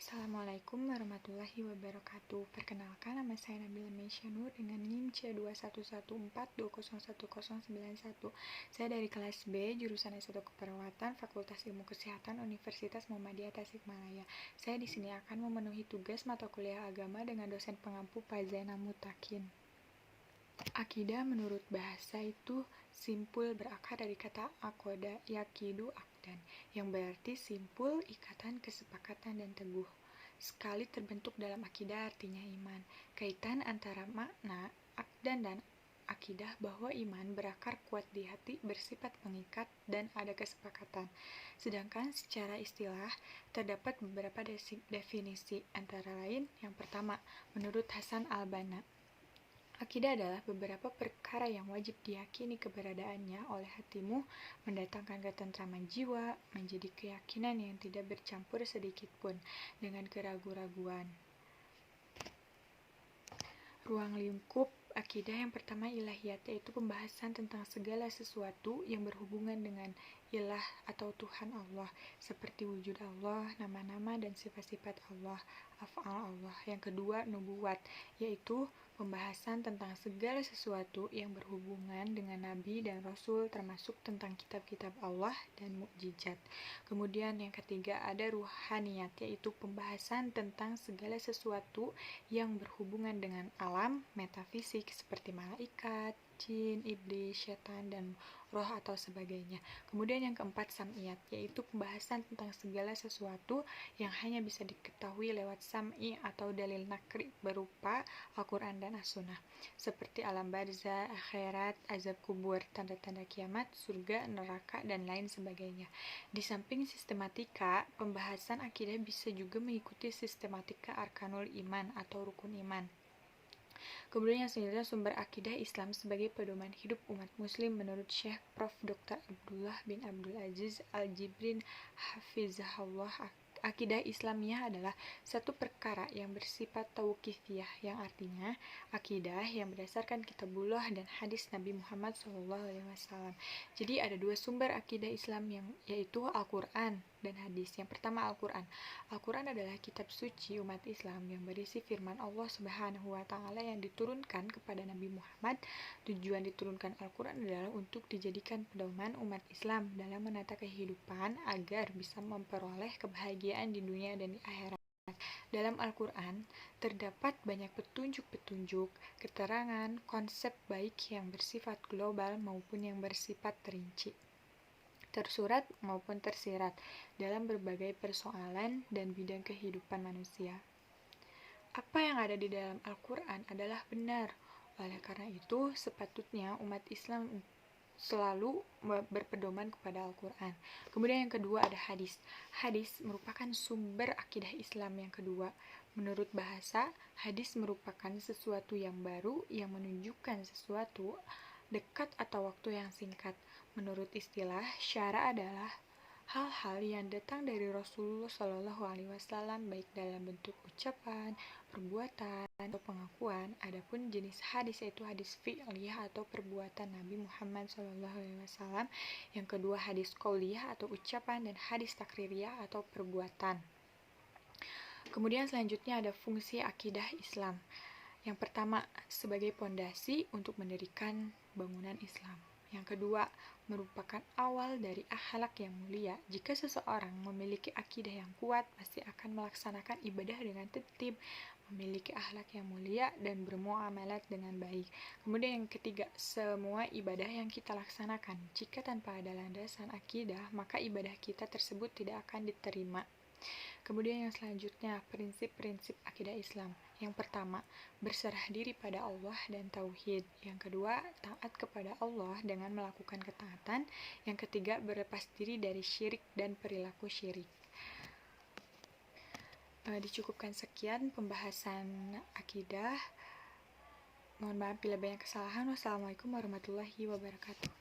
Assalamualaikum warahmatullahi wabarakatuh. Perkenalkan, nama saya Nabila Meisyanur dengan NIM C2114201091. Saya dari kelas B, jurusan S1 Keperawatan, Fakultas Ilmu Kesehatan, Universitas Muhammadiyah Tasikmalaya. Saya di sini akan memenuhi tugas mata kuliah agama dengan dosen pengampu Pak Zainal Mutakin. Akidah menurut bahasa itu simpul berakar dari kata akoda yakidu akdan, yang berarti simpul, ikatan, kesepakatan, dan teguh. Sekali terbentuk dalam akidah artinya iman. Kaitan antara makna akdan dan akidah bahwa iman berakar kuat di hati, bersifat mengikat, dan ada kesepakatan. Sedangkan secara istilah terdapat beberapa definisi, antara lain yang pertama, menurut Hasan al-Banna, akidah adalah beberapa perkara yang wajib diyakini keberadaannya oleh hatimu, mendatangkan ketentraman jiwa, menjadi keyakinan yang tidak bercampur sedikit pun dengan keraguan-raguan. Ruang lingkup akidah yang pertama ilahiyat, yaitu pembahasan tentang segala sesuatu yang berhubungan dengan ilah atau Tuhan Allah, seperti wujud Allah, nama-nama dan sifat-sifat Allah, af'al Allah. Yang kedua, nubuwat, yaitu pembahasan tentang segala sesuatu yang berhubungan dengan Nabi dan Rasul, termasuk tentang kitab-kitab Allah dan mukjizat. Kemudian yang ketiga ada ruhaniyat, yaitu pembahasan tentang segala sesuatu yang berhubungan dengan alam, metafisik seperti malaikat, jin, iblis, setan, dan roh atau sebagainya. Kemudian yang keempat sam'iyat, yaitu pembahasan tentang segala sesuatu yang hanya bisa diketahui lewat sam'i atau dalil nakri berupa Al-Quran dan As-Sunnah, seperti alam barzah, akhirat, azab kubur, tanda-tanda kiamat, surga, neraka, dan lain sebagainya. Di samping sistematika, pembahasan akidah bisa juga mengikuti sistematika arkanul iman atau rukun iman. Kemudian yang selanjutnya sumber akidah Islam sebagai pedoman hidup umat muslim menurut Syekh Prof. Dr. Abdullah bin Abdul Aziz Al-Jibrin Hafizahullah. Akidah Islamiyah adalah satu perkara yang bersifat tauqifiyah, yang artinya akidah yang berdasarkan kitabullah dan hadis Nabi Muhammad SAW. Jadi ada dua sumber akidah Islam yaitu Al-Quran dan hadis. Yang pertama Al-Quran. Al-Quran adalah kitab suci umat Islam yang berisi firman Allah Subhanahu wa Ta'ala yang diturunkan kepada Nabi Muhammad. Tujuan diturunkan Al-Quran adalah untuk dijadikan pedoman umat Islam dalam menata kehidupan agar bisa memperoleh kebahagiaan di dunia dan di akhirat. Dalam Al-Quran terdapat banyak petunjuk-petunjuk, keterangan, konsep baik yang bersifat global maupun yang bersifat terinci, tersurat maupun tersirat dalam berbagai persoalan dan bidang kehidupan manusia. Apa yang ada di dalam Al-Quran adalah benar. Oleh karena itu, sepatutnya umat Islam selalu berpedoman kepada Al-Quran. Kemudian yang kedua ada hadis. Hadis merupakan sumber akidah Islam yang kedua. Menurut bahasa, hadis merupakan sesuatu yang baru yang menunjukkan sesuatu dekat atau waktu yang singkat. Menurut istilah, syara adalah hal-hal yang datang dari Rasulullah SAW, baik dalam bentuk ucapan, perbuatan, atau pengakuan. Adapun jenis hadis yaitu hadis fi'liyah atau perbuatan Nabi Muhammad SAW. Yang kedua hadis qauliyah atau ucapan, dan hadis takririyah atau perbuatan. Kemudian selanjutnya ada fungsi akidah Islam. Yang pertama, sebagai pondasi untuk mendirikan bangunan Islam. Yang kedua, merupakan awal dari akhlak yang mulia. Jika seseorang memiliki akidah yang kuat, pasti akan melaksanakan ibadah dengan tertib, memiliki akhlak yang mulia, dan bermuamalat dengan baik. Kemudian yang ketiga, semua ibadah yang kita laksanakan, jika tanpa ada landasan akidah, maka ibadah kita tersebut tidak akan diterima. Kemudian yang selanjutnya, prinsip-prinsip akidah Islam. Yang pertama, berserah diri pada Allah dan tauhid. Yang kedua, taat kepada Allah dengan melakukan ketaatan. Yang ketiga, berlepas diri dari syirik dan perilaku syirik. Dicukupkan sekian pembahasan akidah. Mohon maaf bila banyak kesalahan. Wassalamualaikum warahmatullahi wabarakatuh.